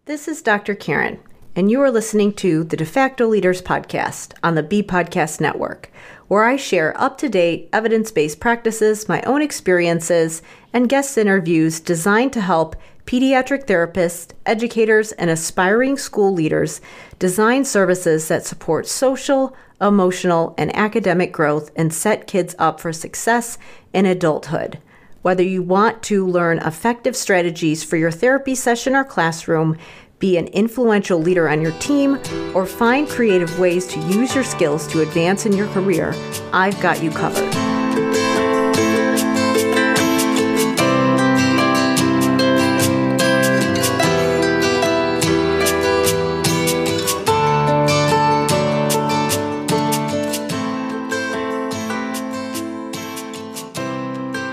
This is Dr. Karen, and you are listening to the Facto Leaders podcast on the B Podcast Network, where I share up-to-date, evidence-based practices, my own experiences, and guest interviews designed to help pediatric therapists, educators, and aspiring school leaders design services that support social, emotional, and academic growth and set kids up for success in adulthood. Whether you want to learn effective strategies for your therapy session or classroom, be an influential leader on your team, or find creative ways to use your skills to advance in your career, I've got you covered.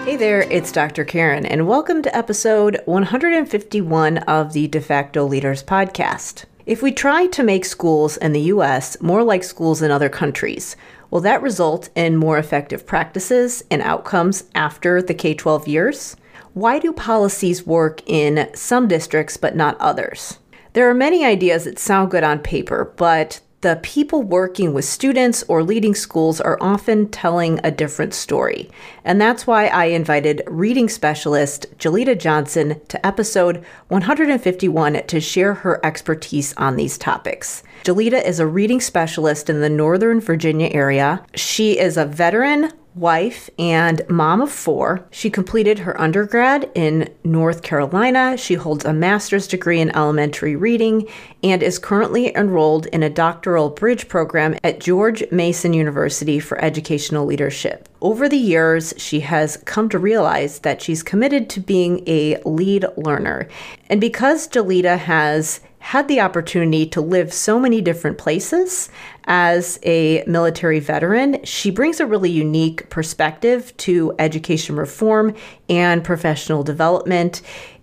Hey there, it's Dr. Karen, and welcome to episode 151 of the De Facto Leaders podcast. If we try to make schools in the U.S. more like schools in other countries, will that result in more effective practices and outcomes after the K-12 years? Why do policies work in some districts but not others? There are many ideas that sound good on paper, but the people working with students or leading schools are often telling a different story. And that's why I invited reading specialist Jalita Johnson to episode 151 to share her expertise on these topics. Jalita is a reading specialist in the Northern Virginia area. She is a veteran, wife, and mom of 4. She completed her undergrad in North Carolina. She holds a master's degree in elementary reading and is currently enrolled in a doctoral bridge program at George Mason University for educational leadership. Over the years, she has come to realize that she's committed to being a lead learner. And because Jalita has had the opportunity to live so many different places as a military veteran, she brings a really unique perspective to education reform and professional development.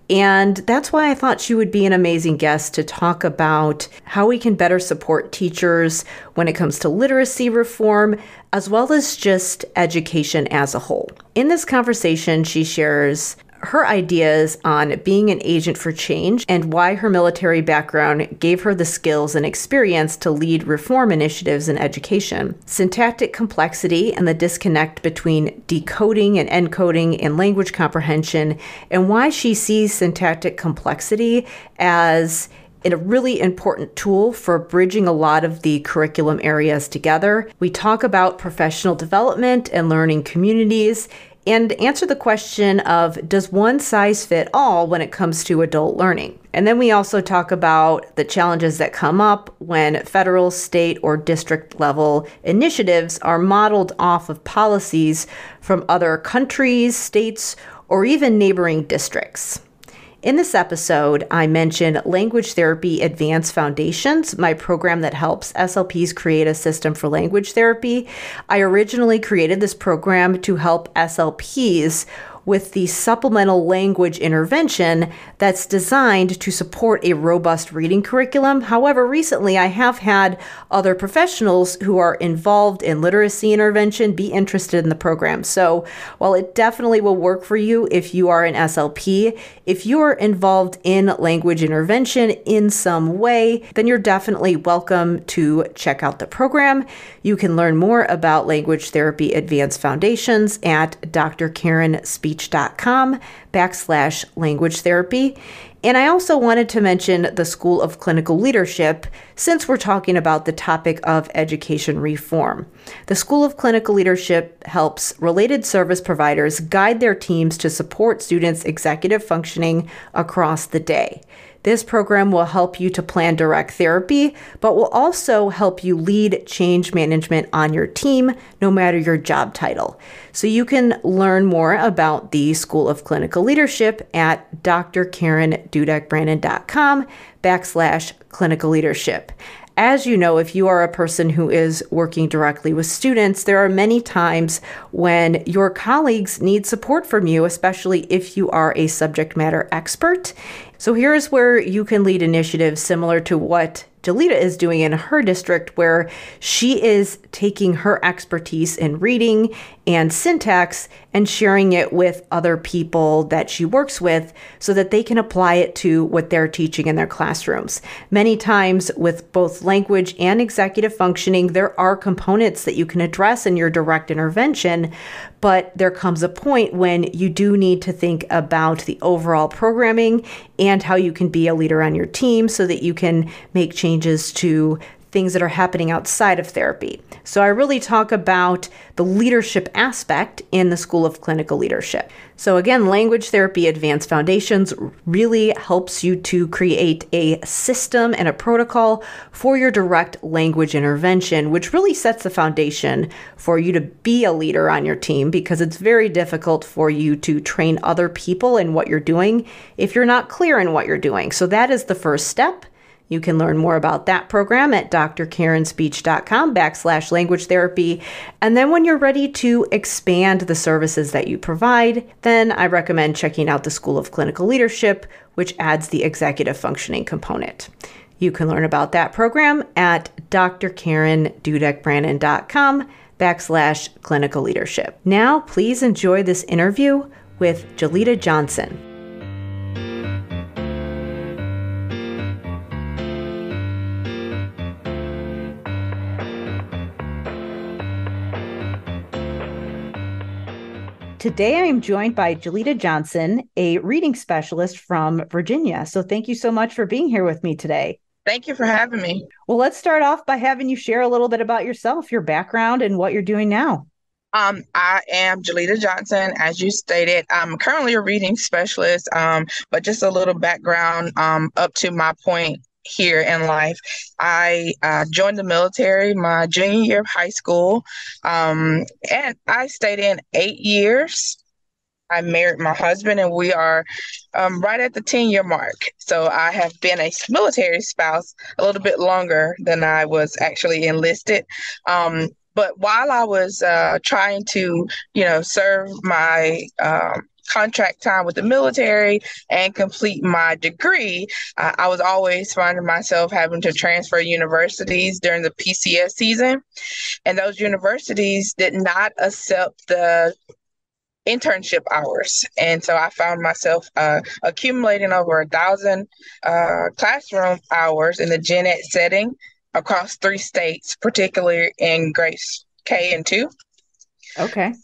And that's why I thought she would be an amazing guest to talk about how we can better support teachers when it comes to literacy reform, as well as just education as a whole. In this conversation, she shares her ideas on being an agent for change and why her military background gave her the skills and experience to lead reform initiatives in education, syntactic complexity and the disconnect between decoding and encoding and language comprehension, and why she sees syntactic complexity as a really important tool for bridging a lot of the curriculum areas together. We talk about professional development and learning communities, and answer the question of, does one size fit all when it comes to adult learning? And then we also talk about the challenges that come up when federal, state, or district level initiatives are modeled off of policies from other countries, states, or even neighboring districts. In this episode, I mention Language Therapy Advanced Foundations, my program that helps SLPs create a system for language therapy. I originally created this program to help SLPs with the supplemental language intervention that's designed to support a robust reading curriculum. However, recently I have had other professionals who are involved in literacy intervention be interested in the program. So while it definitely will work for you if you are an SLP, if you're involved in language intervention in some way, then you're definitely welcome to check out the program. You can learn more about Language Therapy Advanced Foundations at drkarenspeech.com/language therapy. And I also wanted to mention the School of Clinical Leadership, since we're talking about the topic of education reform. The School of Clinical Leadership helps related service providers guide their teams to support students' executive functioning across the day. This program will help you to plan direct therapy, but will also help you lead change management on your team, no matter your job title. So you can learn more about the School of Clinical Leadership at drkarendudek-brannan.com/clinical leadership. As you know, if you are a person who is working directly with students, there are many times when your colleagues need support from you, especially if you are a subject matter expert. So here's where you can lead initiatives similar to what Jalita is doing in her district, where she is taking her expertise in reading and syntax and sharing it with other people that she works with so that they can apply it to what they're teaching in their classrooms. Many times with both language and executive functioning, there are components that you can address in your direct intervention, but there comes a point when you do need to think about the overall programming and how you can be a leader on your team so that you can make changes to things that are happening outside of therapy. So I really talk about the leadership aspect in the School of Clinical Leadership. So again, Language Therapy Advanced Foundations really helps you to create a system and a protocol for your direct language intervention, which really sets the foundation for you to be a leader on your team, because it's very difficult for you to train other people in what you're doing if you're not clear in what you're doing. So that is the first step. You can learn more about that program at drkarenspeech.com/language therapy. And then when you're ready to expand the services that you provide, then I recommend checking out the School of Clinical Leadership, which adds the executive functioning component. You can learn about that program at drkarendudek-brannan.com/clinical leadership. Now, please enjoy this interview with Jalita Johnson. Today, I am joined by Jalita Johnson, a reading specialist from Virginia. So thank you so much for being here with me today. Thank you for having me. Well, let's start off by having you share a little bit about yourself, your background, and what you're doing now. I am Jalita Johnson. As you stated, I'm currently a reading specialist, but just a little background up to my point here in life. I joined the military my junior year of high school, and I stayed in 8 years. I married my husband, and we are right at the 10-year mark. So I have been a military spouse a little bit longer than I was actually enlisted. But while I was trying to, serve my contract time with the military and complete my degree, I was always finding myself having to transfer universities during the PCS season. And those universities did not accept the internship hours. And so I found myself accumulating over 1,000 classroom hours in the gen ed setting across 3 states, particularly in grades K and 2. Okay.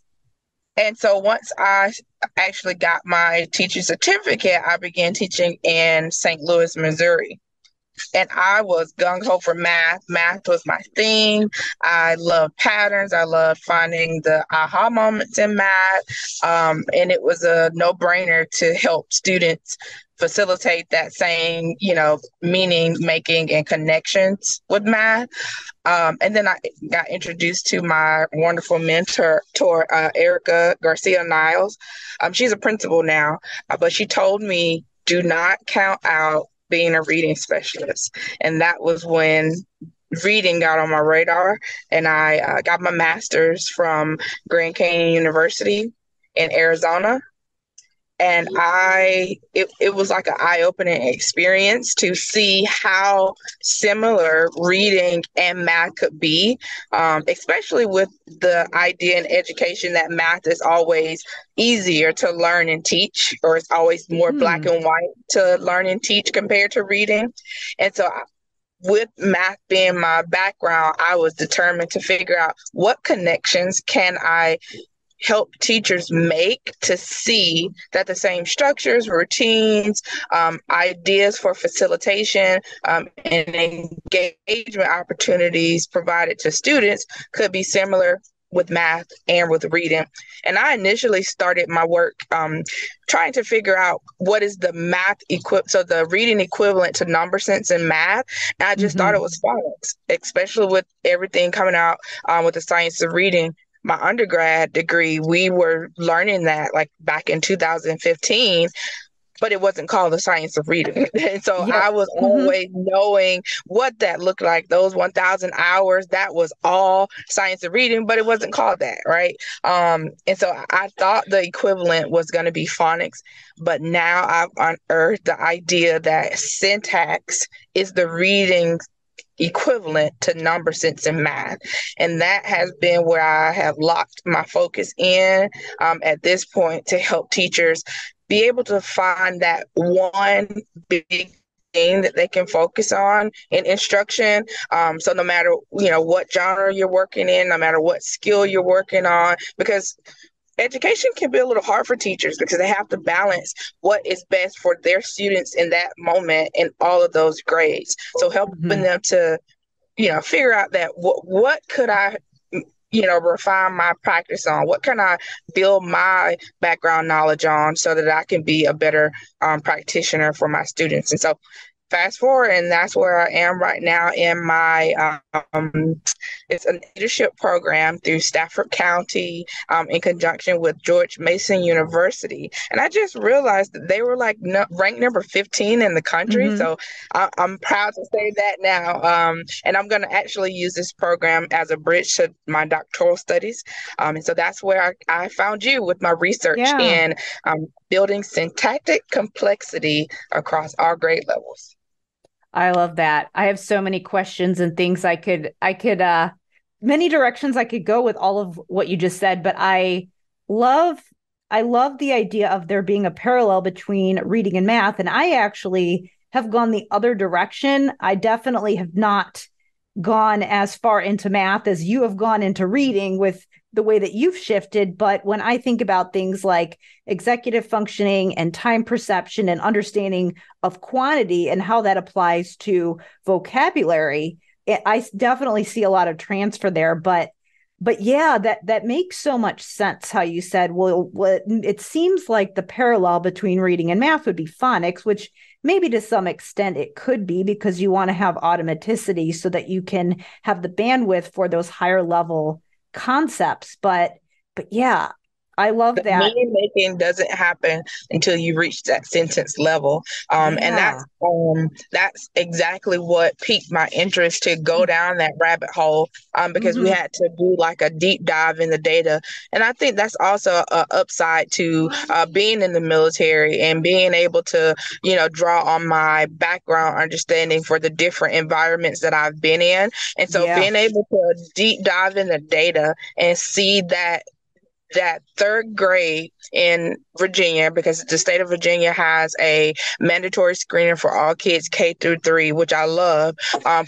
And so once I actually got my teaching certificate, I began teaching in St. Louis, Missouri. And I was gung-ho for math. Math was my thing. I loved patterns. I loved finding the aha moments in math. And it was a no-brainer to help students facilitate that same, meaning making and connections with math. And then I got introduced to my wonderful mentor, Erica Garcia-Niles. She's a principal now, but she told me, do not count out being a reading specialist. And that was when reading got on my radar. And I got my master's from Grand Canyon University in Arizona. And it was like an eye-opening experience to see how similar reading and math could be, especially with the idea in education that math is always easier to learn and teach, or it's always more black and white to learn and teach compared to reading. And so with math being my background, I was determined to figure out what connections can I help teachers make to see that the same structures, routines, ideas for facilitation, and engagement opportunities provided to students could be similar with math and with reading. And I initially started my work trying to figure out what is the math so the reading equivalent to number sense in math. And I just thought it was phonics, especially with everything coming out with the science of reading. My undergrad degree, we were learning that like back in 2015, but it wasn't called the science of reading. And so I was always knowing what that looked like. Those 1,000 hours, that was all science of reading, but it wasn't called that, right? And so I thought the equivalent was going to be phonics, but now I've unearthed the idea that syntax is the reading equivalent to number sense in math. And that has been where I have locked my focus in at this point to help teachers be able to find that one big thing that they can focus on in instruction. So no matter, what genre you're working in, no matter what skill you're working on, because education can be a little hard for teachers because they have to balance what is best for their students in that moment in all of those grades. So helping them to, figure out that what could I, refine my practice on? What can I build my background knowledge on so that I can be a better practitioner for my students? And so fast forward, and that's where I am right now in my it's a leadership program through Stafford County in conjunction with George Mason University. And I just realized that they were like ranked number 15 in the country. So I'm proud to say that now. And I'm going to actually use this program as a bridge to my doctoral studies. And so that's where I found you with my research in building syntactic complexity across all grade levels. I love that. I have so many questions and things I could many directions I could go with all of what you just said, but I love the idea of there being a parallel between reading and math. And I actually have gone the other direction. I definitely have not gone as far into math as you have gone into reading with the way that you've shifted. But when I think about things like executive functioning and time perception and understanding of quantity and how that applies to vocabulary, I definitely see a lot of transfer there. But yeah, that makes so much sense how you said, well, it seems like the parallel between reading and math would be phonics, which maybe to some extent it could be because you want to have automaticity so that you can have the bandwidth for those higher level concepts. But yeah, I love that. Meaning making doesn't happen until you reach that sentence level. And that's exactly what piqued my interest to go down that rabbit hole because we had to do like a deep dive in the data. And I think that's also an upside to being in the military and being able to, draw on my background understanding for the different environments that I've been in. And so being able to deep dive in the data and see that third grade in Virginia, because the state of Virginia has a mandatory screening for all kids K through 3, which I love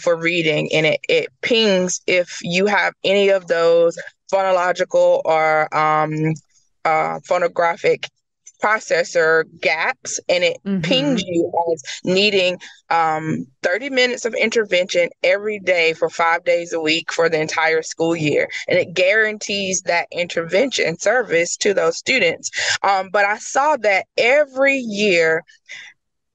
for reading. And it pings if you have any of those phonological or phonographic processor gaps, and it pings you as needing 30 minutes of intervention every day for 5 days a week for the entire school year. And it guarantees that intervention service to those students. But I saw that every year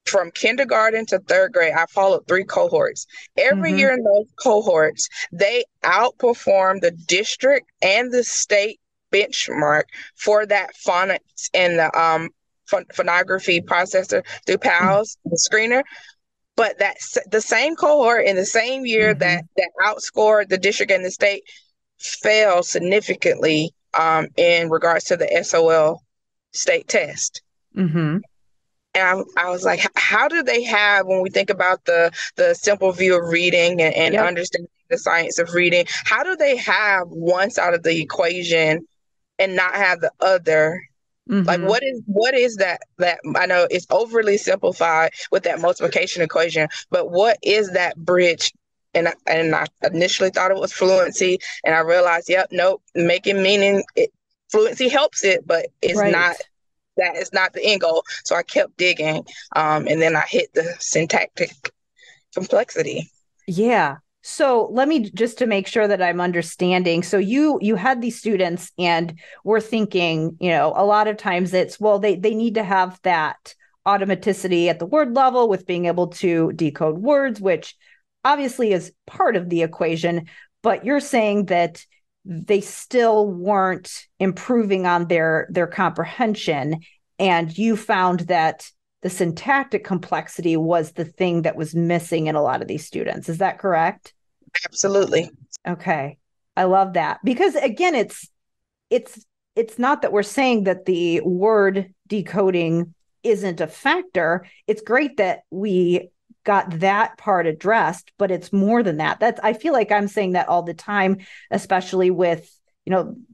from kindergarten to third grade, I followed 3 cohorts. Every year in those cohorts, they outperformed the district and the state benchmark for that phonics and the phonography processor through PALS, the screener. But that's the same cohort in the same year that outscored the district and the state fell significantly in regards to the SOL state test. And I was like, how do they have, when we think about the simple view of reading and understanding the science of reading, how do they have one side of the equation and not have the other? Like, what is that I know it's overly simplified with that multiplication equation, but what is that bridge? And I initially thought it was fluency, and I realized, making meaning, fluency helps it, but it's not. That is not the end goal. So I kept digging, and then I hit the syntactic complexity. Yeah. So let me, just to make sure that I'm understanding. So you had these students and we're thinking, a lot of times it's, well, they need to have that automaticity at the word level with being able to decode words, which obviously is part of the equation. But you're saying that they still weren't improving on their comprehension. And you found that the syntactic complexity was the thing that was missing in a lot of these students. Is that correct? Absolutely. Okay. I love that. Because again, it's not that we're saying that the word decoding isn't a factor. It's great that we got that part addressed, but it's more than that. I feel like I'm saying that all the time, especially with,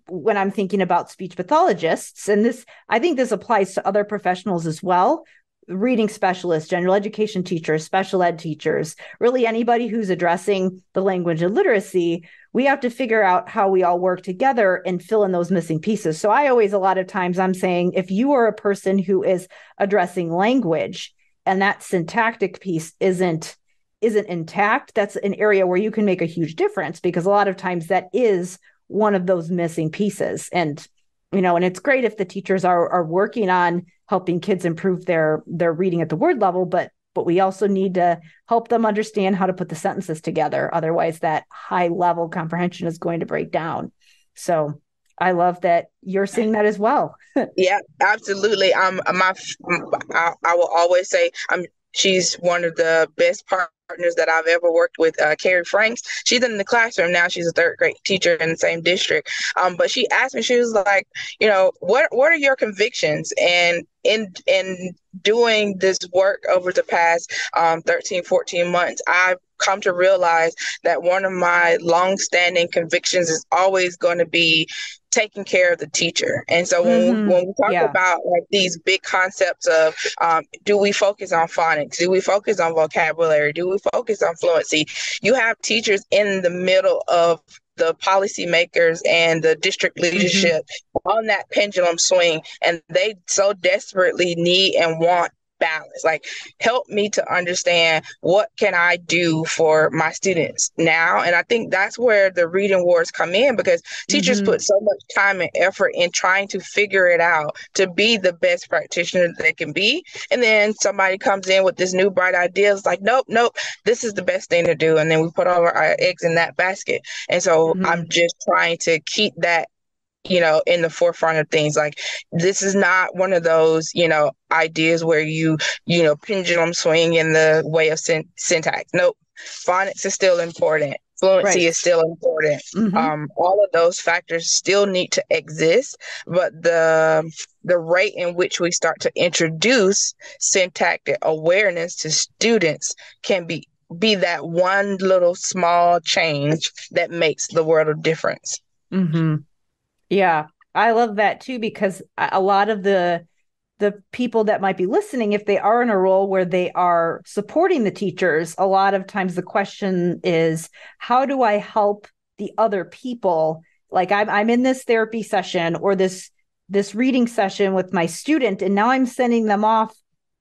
when I'm thinking about speech pathologists, and I think this applies to other professionals as well, reading specialists, general education teachers, special ed teachers, really anybody who's addressing the language and literacy. We have to figure out how we all work together and fill in those missing pieces. So a lot of times I'm saying, if you are a person who is addressing language and that syntactic piece isn't intact, that's an area where you can make a huge difference, because a lot of times that is one of those missing pieces. And, and it's great if the teachers are working on helping kids improve their reading at the word level, but we also need to help them understand how to put the sentences together. Otherwise, that high level comprehension is going to break down. So I love that you're seeing that as well. Yeah, absolutely. I will always say she's one of the best partners that I've ever worked with. Carrie Franks, she's in the classroom now. She's a third grade teacher in the same district. But she asked me, she was like, what are your convictions? And in doing this work over the past 13, 14 months, I've come to realize that one of my long-standing convictions is always going to be taking care of the teacher. And so when we talk about like these big concepts of do we focus on phonics? Do we focus on vocabulary? Do we focus on fluency? You have teachers in the middle of the policymakers and the district leadership on that pendulum swing, and they so desperately need and want balance. Like, help me to understand what can I do for my students now. And I think that's where the reading wars come in, because teachers put so much time and effort in trying to figure it out to be the best practitioner they can be. And then somebody comes in with this new bright idea. It's like, nope, this is the best thing to do. And then we put all our eggs in that basket. And so I'm just trying to keep that in the forefront of things. Like, this is not one of those, ideas where you pendulum swing in the way of syntax. Nope. Phonics is still important. Fluency is still important. All of those factors still need to exist, but the rate in which we start to introduce syntactic awareness to students can be that one little small change that makes the world of difference. Yeah, I love that too, because a lot of the people that might be listening, if they are in a role where they are supporting the teachers, a lot of times the question is, how do I help the other people? Like, I'm in this therapy session or this reading session with my student, and now I'm sending them off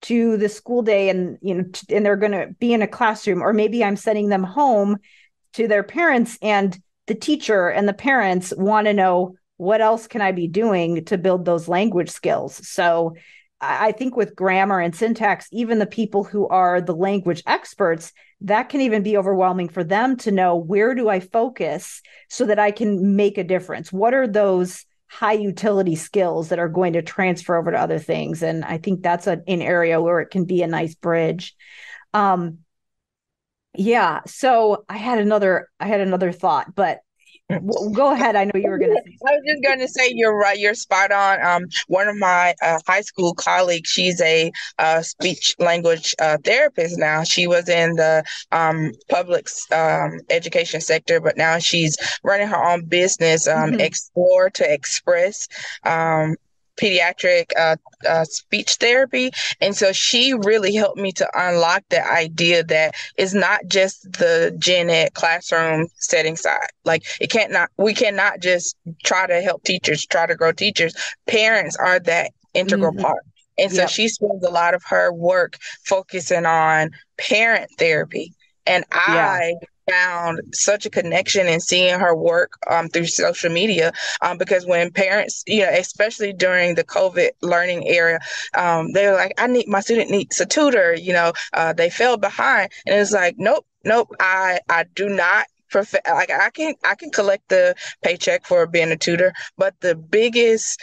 to the school day, and and they're going to be in a classroom, or maybe I'm sending them home to their parents, and the teacher and the parents want to know, what else can I be doing to build those language skills? So I think with grammar and syntax, even the people who are the language experts, that can even be overwhelming for them to know, where do I focus so that I can make a difference? What are those high utility skills that are going to transfer over to other things? And I think that's an area where it can be a nice bridge. Yeah. So I had another thought, but go ahead. I know you were going to say something. I was just going to say, you're right. You're spot on. One of my high school colleagues, she's a speech language therapist now. She was in the public education sector, but now she's running her own business, Explore to Express. Pediatric speech therapy. And so she really helped me to unlock the idea that it's not just the gen ed classroom setting side. Like, we cannot just try to help teachers, try to grow teachers. Parents are that integral part. And so she spends a lot of her work focusing on parent therapy. And I found such a connection in seeing her work through social media, because when parents, especially during the COVID learning era, they were like, my student needs a tutor, they fell behind. And it's like, nope, I do not. Like, I can collect the paycheck for being a tutor, but the biggest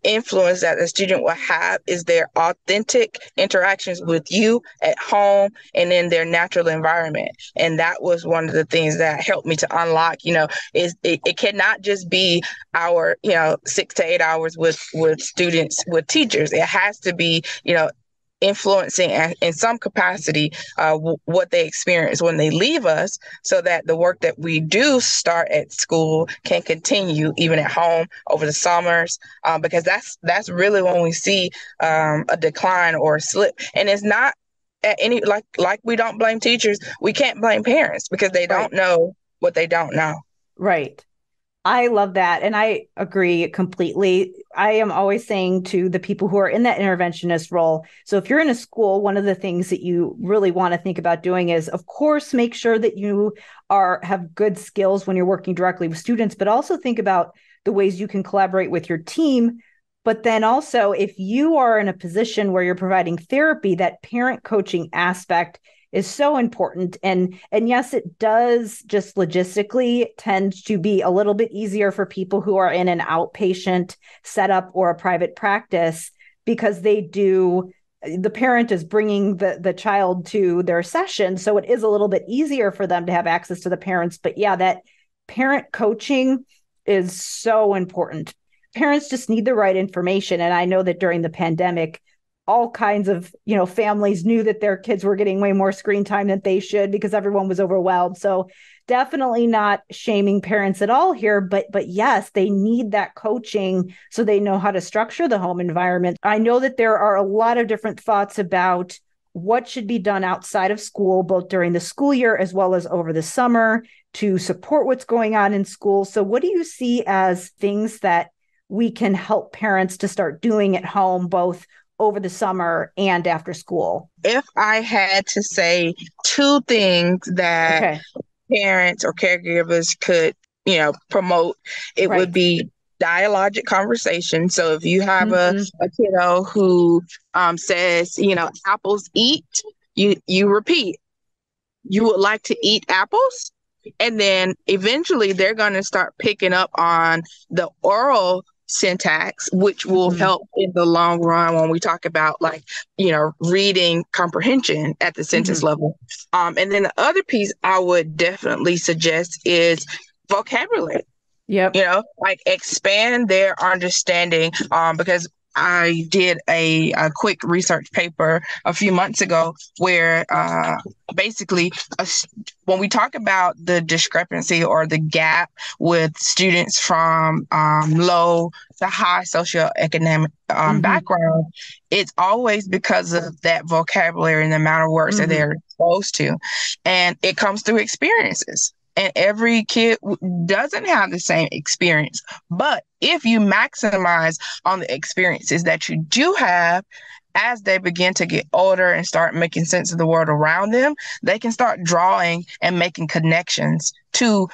influence that the student will have is their authentic interactions with you at home and in their natural environment. And that was one of the things that helped me to unlock, is it cannot just be our 6 to 8 hours with students, with teachers. It has to be, influencing in some capacity what they experience when they leave us, so that the work that we do start at school can continue even at home over the summers, because that's really when we see a decline or a slip. And it's not at any, like we don't blame teachers, we can't blame parents because they don't know what they don't know. Right. I love that. And I agree completely. I am always saying to the people who are in that interventionist role, so if you're in a school, one of the things that you really want to think about doing is, of course, make sure that you have good skills when you're working directly with students, but also think about the ways you can collaborate with your team. But then also, if you are in a position where you're providing therapy, that parent coaching aspect is so important. And yes, it does just logistically tend to be a little bit easier for people who are in an outpatient setup or a private practice, because the parent is bringing the child to their session. So it is a little bit easier for them to have access to the parents. But yeah, that parent coaching is so important. Parents just need the right information. And I know that during the pandemic, all kinds of, families knew that their kids were getting way more screen time than they should because everyone was overwhelmed. So definitely not shaming parents at all here, but yes, they need that coaching so they know how to structure the home environment. I know that there are a lot of different thoughts about what should be done outside of school, both during the school year as well as over the summer, to support what's going on in school. So what do you see as things that we can help parents to start doing at home, both over the summer and after school? If I had to say two things that parents or caregivers could, promote, it would be dialogic conversation. So if you have a kiddo who says, apples eat, you repeat, you would like to eat apples? And then eventually they're going to start picking up on the oral syntax, which will help in the long run when we talk about reading comprehension at the sentence level. And then the other piece I would definitely suggest is vocabulary. Yep. Expand their understanding, because I did a quick research paper a few months ago where basically when we talk about the discrepancy or the gap with students from low to high socioeconomic background, it's always because of that vocabulary and the amount of words that they're exposed to. And it comes through experiences. And every kid doesn't have the same experience. But if you maximize on the experiences that you do have, as they begin to get older and start making sense of the world around them, they can start drawing and making connections to,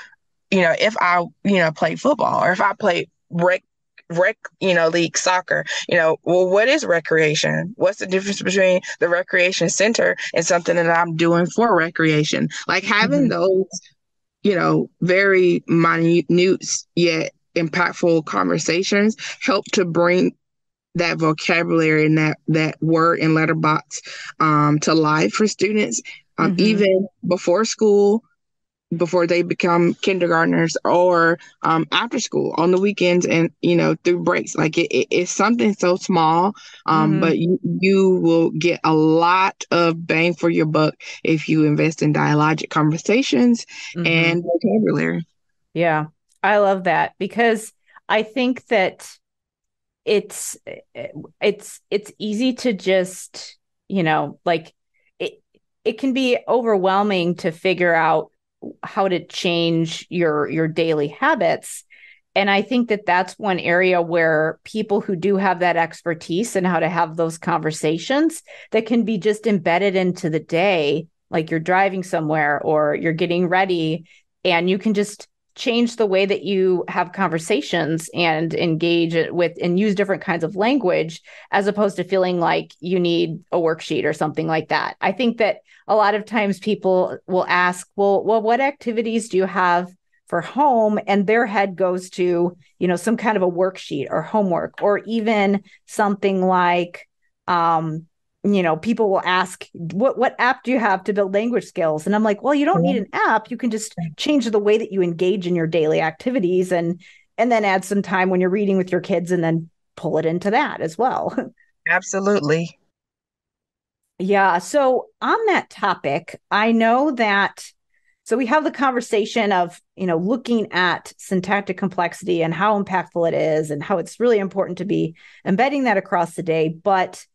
if I, play football, or if I play rec, league soccer, well, what is recreation? What's the difference between the recreation center and something that I'm doing for recreation? Like having those very minute yet impactful conversations help to bring that vocabulary and that word and letter box to life for students, even before school, before they become kindergartners, or after school, on the weekends, and through breaks. Like it's something so small, but you will get a lot of bang for your buck if you invest in dialogic conversations and vocabulary. Yeah, I love that, because I think that it's easy to just it can be overwhelming to figure out how to change your daily habits. And I think that that's one area where people who do have that expertise in how to have those conversations that can be just embedded into the day, like you're driving somewhere or you're getting ready, and you can just change the way that you have conversations and engage with and use different kinds of language, as opposed to feeling like you need a worksheet or something like that. I think that a lot of times people will ask, well, what activities do you have for home? And their head goes to, some kind of a worksheet or homework, or even something like, people will ask, what app do you have to build language skills? And I'm like, well, you don't need an app. You can just change the way that you engage in your daily activities, and then add some time when you're reading with your kids, and then pull it into that as well. Absolutely. Yeah. So on that topic, I know that so we have the conversation of, looking at syntactic complexity and how impactful it is and how it's really important to be embedding that across the day. But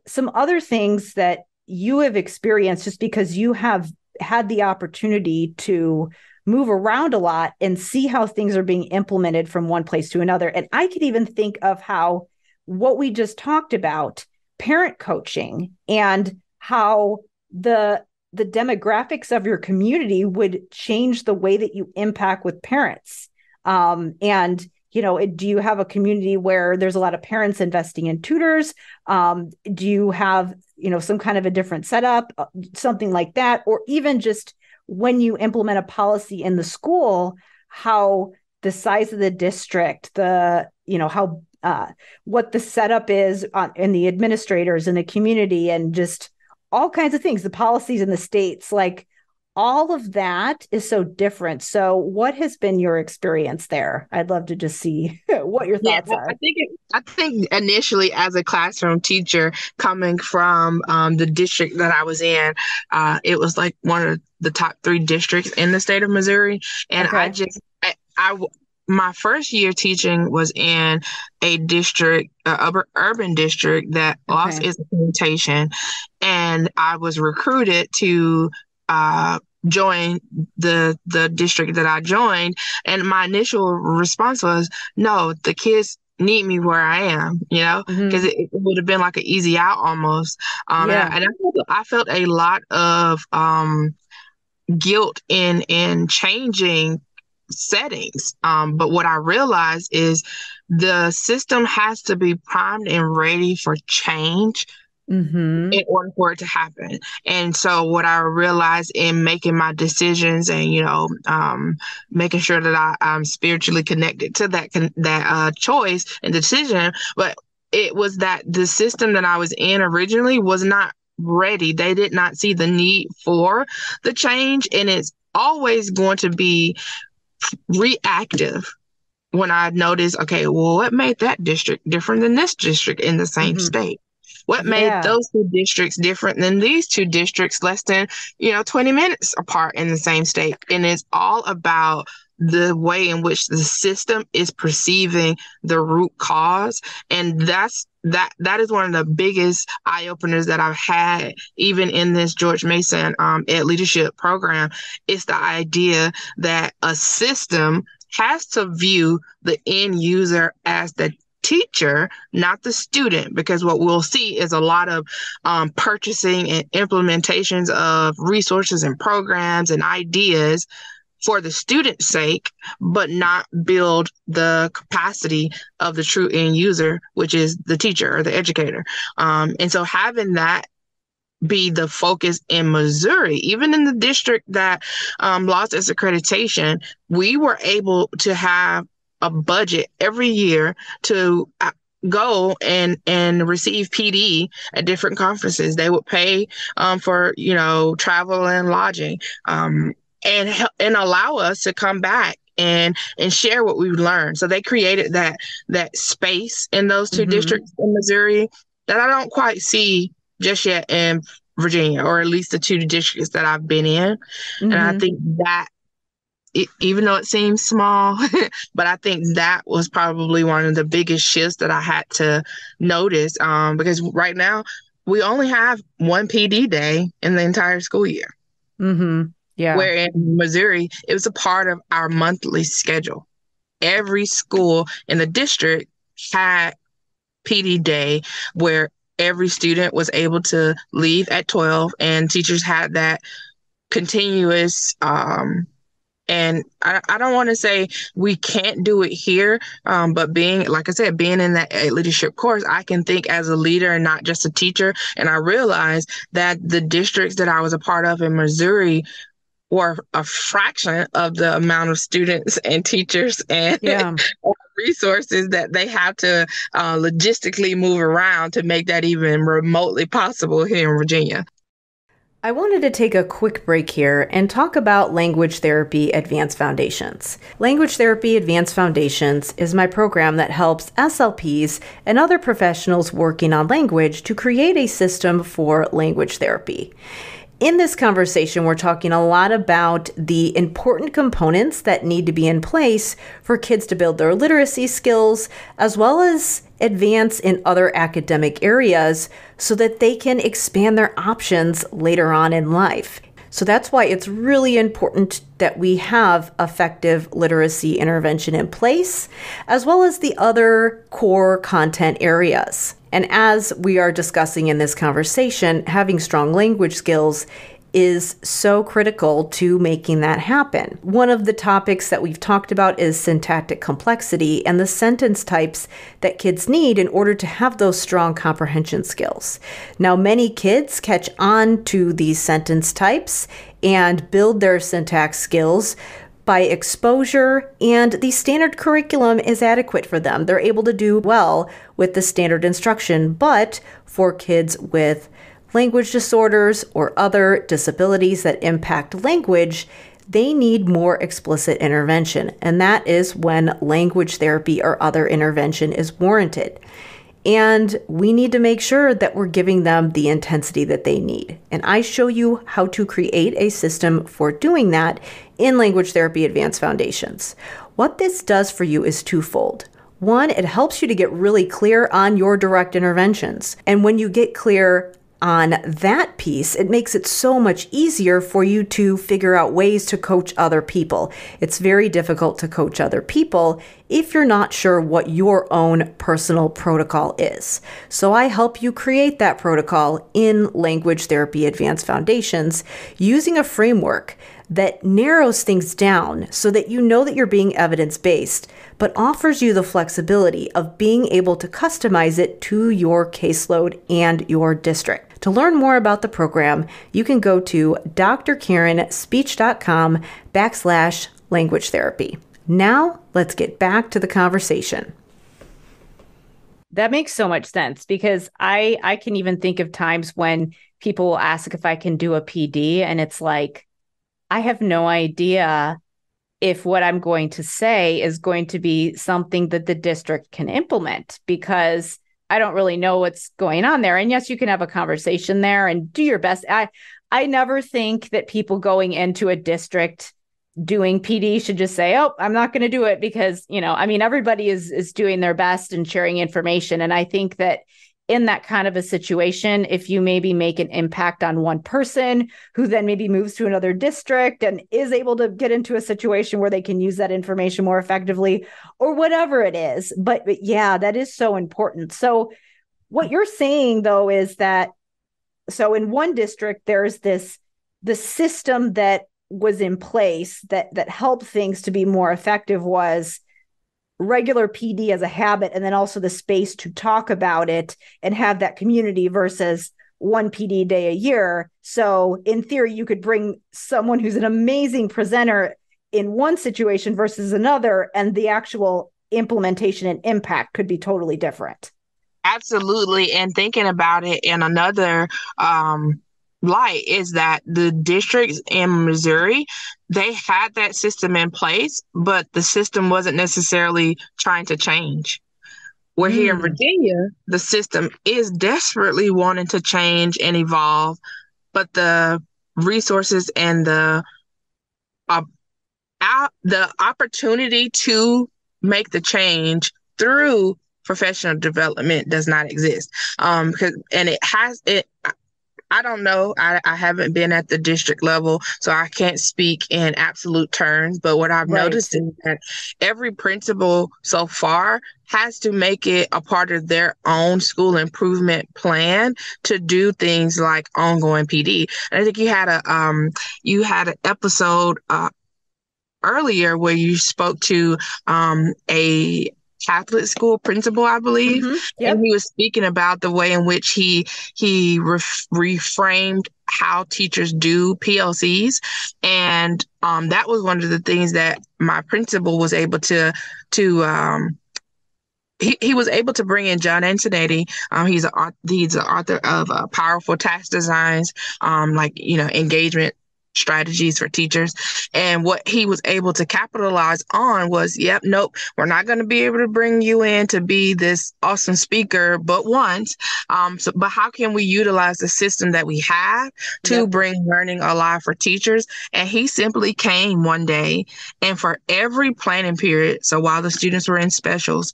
some other things that you have experienced just because you have had the opportunity to move around a lot and see how things are being implemented from one place to another. And I could even think of how what we just talked about, parent coaching, and how the demographics of your community would change the way that you impact with parents. And do you have a community where there's a lot of parents investing in tutors? Do you have, some kind of a different setup, something like that? Or even just when you implement a policy in the school, how the size of the district, how what the setup is in the administrators and the community, and just all kinds of things, the policies in the states, like all of that is so different. So what has been your experience there? I'd love to just see what your Yeah, thoughts are. I think initially as a classroom teacher coming from the district that I was in, it was like one of the top three districts in the state of Missouri, and Okay. my first year teaching was in a district, urban district that lost Okay. its reputation, and I was recruited to join the district that I joined, and my initial response was, "No, the kids need me where I am," because Hmm. it would have been like an easy out almost. Yeah. I felt a lot of guilt in changing settings. But what I realized is the system has to be primed and ready for change Hmm. in order for it to happen. And so what I realized in making my decisions and, making sure that I'm spiritually connected to that choice and decision, but it was that the system that I was in originally was not ready. They did not see the need for the change, and it's always going to be reactive. When I noticed, okay, well, what made that district different than this district in the same Hmm. state? What made Yeah. those two districts different than these two districts less than, 20 minutes apart in the same state? And it's all about the way in which the system is perceiving the root cause. And that is one of the biggest eye openers that I've had, even in this George Mason Ed Leadership program. It's the idea that a system has to view the end user as the teacher, not the student, because what we'll see is a lot of purchasing and implementations of resources and programs and ideas for the student's sake, but not build the capacity of the true end user, which is the teacher or the educator. And so having that be the focus in Missouri, even in the district that lost its accreditation, we were able to have a budget every year to go and receive PD at different conferences. They would pay for travel and lodging, and allow us to come back and share what we've learned. So they created that space in those two Hmm. districts in Missouri that I don't quite see just yet in Virginia, or at least the two districts that I've been in. And I Hmm. think that even though it seems small, but I think that was probably one of the biggest shifts that I had to notice, because right now we only have one PD day in the entire school year, Hmm. Yeah. where in Missouri, it was a part of our monthly schedule. Every school in the district had PD day where every student was able to leave at 12, and teachers had that continuous and I don't want to say we can't do it here, but being, like I said, being in that leadership course, I can think as a leader and not just a teacher. And I realized that the districts that I was a part of in Missouri were a fraction of the amount of students and teachers and Yeah. resources that they have to logistically move around to make that even remotely possible here in Virginia. I wanted to take a quick break here and talk about Language Therapy Advanced Foundations. Language Therapy Advanced Foundations is my program that helps SLPs and other professionals working on language to create a system for language therapy. In this conversation, we're talking a lot about the important components that need to be in place for kids to build their literacy skills, as well as advance in other academic areas so that they can expand their options later on in life. So that's why it's really important that we have effective literacy intervention in place, as well as the other core content areas. And as we are discussing in this conversation, having strong language skills is so critical to making that happen. One of the topics that we've talked about is syntactic complexity and the sentence types that kids need in order to have those strong comprehension skills. Now, many kids catch on to these sentence types and build their syntax skills by exposure, and the standard curriculum is adequate for them. They're able to do well with the standard instruction, but for kids with language disorders or other disabilities that impact language, they need more explicit intervention, and that is when language therapy or other intervention is warranted. And we need to make sure that we're giving them the intensity that they need. And I show you how to create a system for doing that in Language Therapy Advanced Foundations. What this does for you is twofold. One, it helps you to get really clear on your direct interventions. And when you get clear on that piece, it makes it so much easier for you to figure out ways to coach other people. It's very difficult to coach other people if you're not sure what your own personal protocol is. So I help you create that protocol in Language Therapy Advanced Foundations using a framework that narrows things down so that you know that you're being evidence-based, but offers you the flexibility of being able to customize it to your caseload and your district. To learn more about the program, you can go to drkarenspeech.com/language therapy. Now, let's get back to the conversation. That makes so much sense because I can even think of times when people will ask if I can do a PD, and it's like, I have no idea if what I'm going to say is going to be something that the district can implement because I don't really know what's going on there. And yes, you can have a conversation there and do your best. I never think that people going into a district doing PD should just say, oh, I'm not going to do it because, everybody is doing their best and sharing information. And I think that in that kind of a situation, if you maybe make an impact on one person who then maybe moves to another district and is able to get into a situation where they can use that information more effectively or whatever it is. But yeah, that is so important. So what you're saying, though, is that so in one district, there's the system that was in place that helped things to be more effective was regular PD as a habit, and then also the space to talk about it and have that community versus one PD day a year. So in theory, you could bring someone who's an amazing presenter in one situation versus another, and the actual implementation and impact could be totally different. Absolutely. And thinking about it in another light is that the districts in Missouri, they had that system in place, but the system wasn't necessarily trying to change. We're here in Virginia, the system is desperately wanting to change and evolve, but the resources and the opportunity to make the change through professional development does not exist. I don't know. I haven't been at the district level, so I can't speak in absolute terms. But what I've noticed is that every principal so far has to make it a part of their own school improvement plan to do things like ongoing PD. And I think you had an episode earlier where you spoke to a Catholic school principal, I believe. Mm-hmm. Yep. And he was speaking about the way in which he reframed how teachers do PLCs. And that was one of the things that my principal was able to he was able to bring in John Antonetti. He's the author of Powerful Task Designs, engagement strategies for teachers. And what he was able to capitalize on was, nope, we're not going to be able to bring you in to be this awesome speaker but once. But how can we utilize the system that we have to bring learning alive for teachers? And he simply came one day, and for every planning period, so while the students were in specials,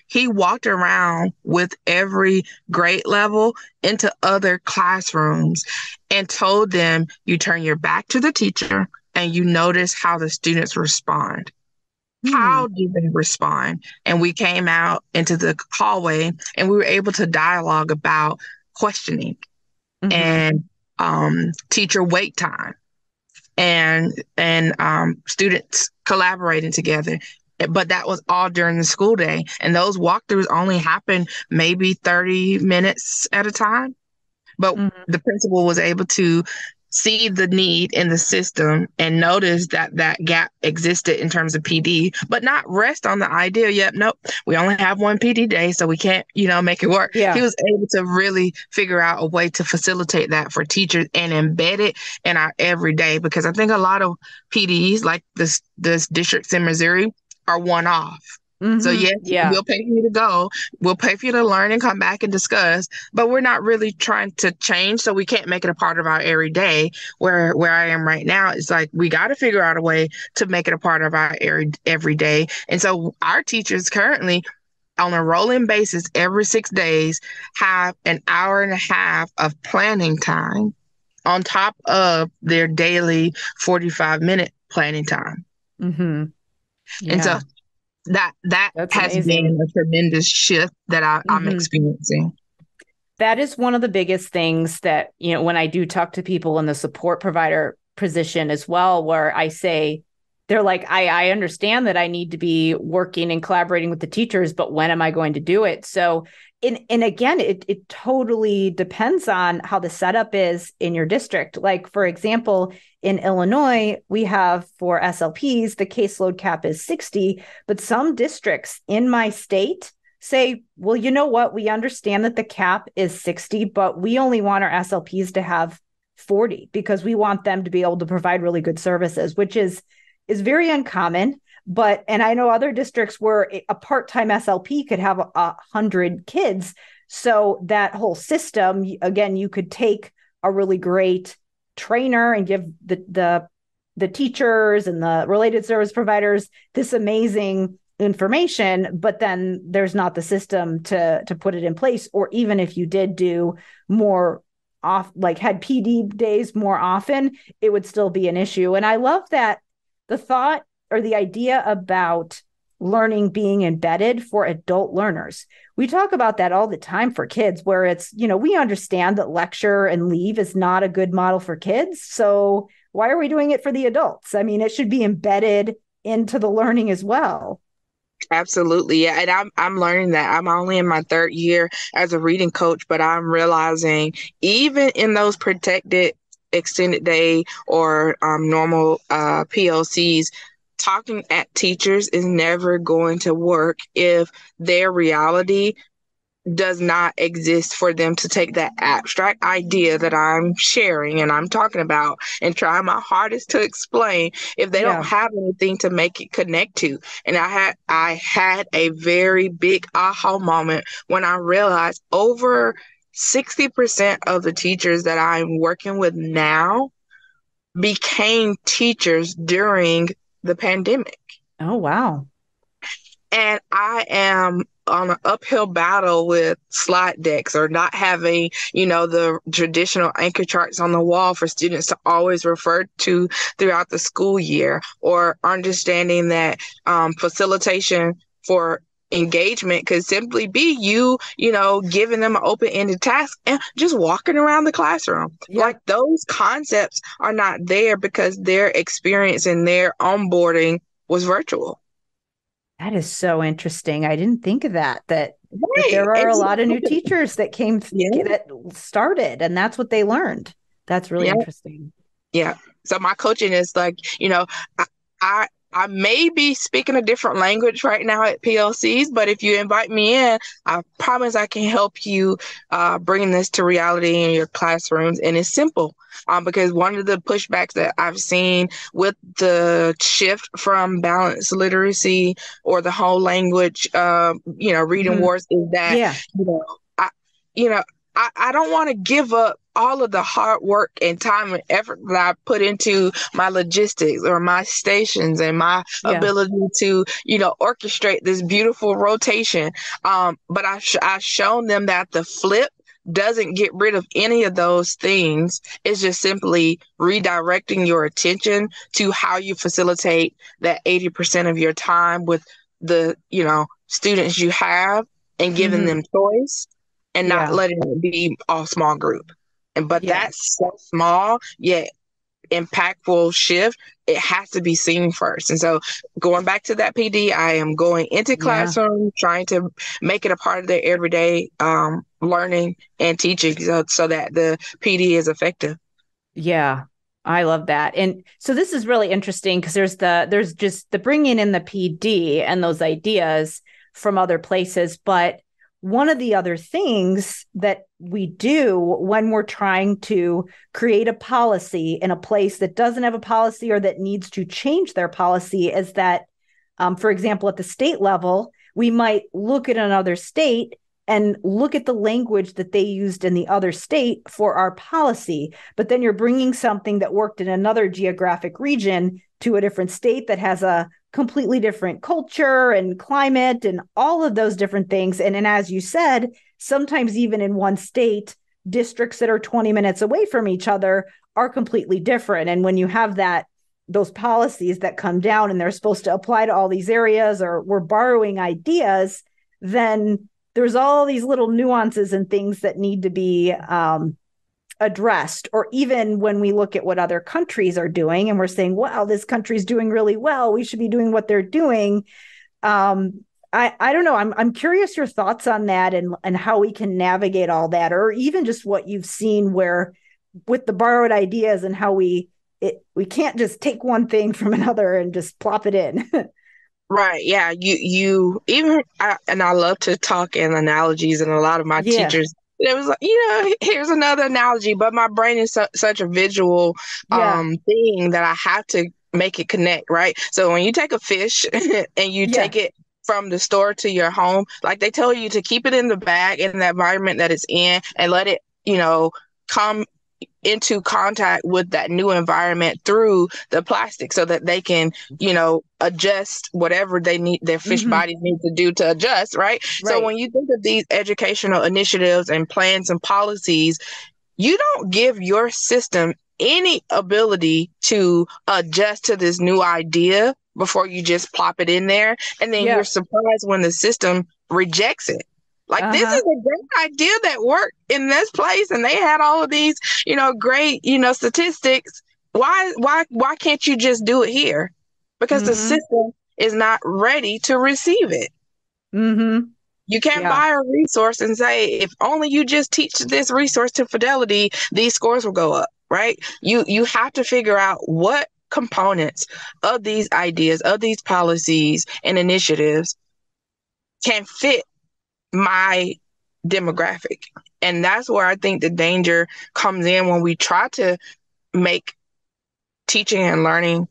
he walked around with every grade level into other classrooms and told them, you turn your back to the teacher and you notice how the students respond. How do they respond? And we came out into the hallway and we were able to dialogue about questioning and teacher wait time and students collaborating together. But that was all during the school day. And those walkthroughs only happened maybe 30 minutes at a time. But the principal was able to see the need in the system and notice that gap existed in terms of PD, but not rest on the idea, nope, we only have one PD day, so we can't, make it work. Yeah. He was able to really figure out a way to facilitate that for teachers and embed it in our everyday, because I think a lot of PDs, like this districts in Missouri, are one-off. So we'll pay for you to go, we'll pay for you to learn and come back and discuss, but we're not really trying to change, so we can't make it a part of our everyday. Where I am right now, it's like we got to figure out a way to make it a part of our everyday. And so our teachers currently, on a rolling basis, every 6 days, have an hour and a half of planning time on top of their daily 45-minute planning time. And so that has been a tremendous shift that I'm experiencing. That is one of the biggest things that, when I do talk to people in the support provider position as well, where I say, they're like, I understand that I need to be working and collaborating with the teachers, but when am I going to do it? So, and again, it totally depends on how the setup is in your district. Like, for example, in Illinois, we have for SLPs, the caseload cap is 60, but some districts in my state say, well, you know what? We understand that the cap is 60, but we only want our SLPs to have 40 because we want them to be able to provide really good services, which is very uncommon. And I know other districts where a part-time SLP could have 100 kids. So that whole system, again, you could take a really great trainer and give the teachers and the related service providers this amazing information, but then there's not the system to put it in place. Or even if you did do more had PD days more often, it would still be an issue. And I love that the thought or the idea about learning being embedded for adult learners. We talk about that all the time for kids, where it's, we understand that lecture and leave is not a good model for kids. So why are we doing it for the adults? I mean, it should be embedded into the learning as well. Absolutely. Yeah. And I'm learning that. I'm only in my 3rd year as a reading coach, but I'm realizing even in those protected extended day or normal PLCs, talking at teachers is never going to work if their reality does not exist for them to take that abstract idea that I'm sharing and I'm talking about and trying my hardest to explain if they don't have anything to make it connect to. And I had a very big aha moment when I realized over 60% of the teachers that I'm working with now became teachers during the pandemic. Oh, wow. And I am on an uphill battle with slide decks or not having, the traditional anchor charts on the wall for students to always refer to throughout the school year, or understanding that facilitation for engagement could simply be you giving them an open-ended task and just walking around the classroom. Yep. Like, those concepts are not there because their experience and their onboarding was virtual. That is so interesting. I didn't think of that there are a lot of new teachers that came that started, and that's what they learned. That's really interesting. Yeah. So my coaching is like, I I may be speaking a different language right now at PLCs, but if you invite me in, I promise I can help you bring this to reality in your classrooms. And it's simple because one of the pushbacks that I've seen with the shift from balanced literacy or the whole language, reading wars is that, I don't want to give up all of the hard work and time and effort that I put into my logistics or my stations and my ability to, orchestrate this beautiful rotation. But I've shown them that the flip doesn't get rid of any of those things. It's just simply redirecting your attention to how you facilitate that 80% of your time with the, students you have and giving them choice and not letting it be all small group. But that's so small, yet impactful shift. It has to be seen first. And so going back to that PD, I am going into classroom, trying to make it a part of their everyday learning and teaching so that the PD is effective. Yeah, I love that. And so this is really interesting because there's just the bringing in the PD and those ideas from other places. But one of the other things that we do when we're trying to create a policy in a place that doesn't have a policy or that needs to change their policy is that, for example, at the state level, we might look at another state and look at the language that they used in the other state for our policy. But then you're bringing something that worked in another geographic region to a different state that has a completely different culture and climate and all of those different things. And as you said, sometimes even in one state, districts that are 20 minutes away from each other are completely different. And when you have those policies that come down and they're supposed to apply to all these areas, or we're borrowing ideas, then there's all these little nuances and things that need to be addressed. Or even when we look at what other countries are doing and we're saying, wow, this country's doing really well, we should be doing what they're doing. I don't know. I'm curious your thoughts on that and how we can navigate all that, or even just what you've seen where with the borrowed ideas and how we can't just take one thing from another and just plop it in. Right. Yeah. You even, and I love to talk in analogies, and a lot of my teachers, it was like, here's another analogy, but my brain is such a visual thing that I have to make it connect. Right. So when you take a fish and you take it from the store to your home, like they tell you to keep it in the bag in the environment that it's in and let it, come into contact with that new environment through the plastic so that they can, adjust whatever they need, their fish bodies need to do to adjust, right? So when you think of these educational initiatives and plans and policies, you don't give your system any ability to adjust to this new idea before you just plop it in there. And then you're surprised when the system rejects it. Like, this is a great idea that worked in this place, and they had all of these, great, statistics. Why can't you just do it here? Because the system is not ready to receive it. You can't buy a resource and say, if only you just teach this resource to fidelity, these scores will go up, right? You have to figure out what components of these ideas, of these policies and initiatives can fit my demographic. And that's where I think the danger comes in when we try to make teaching and learning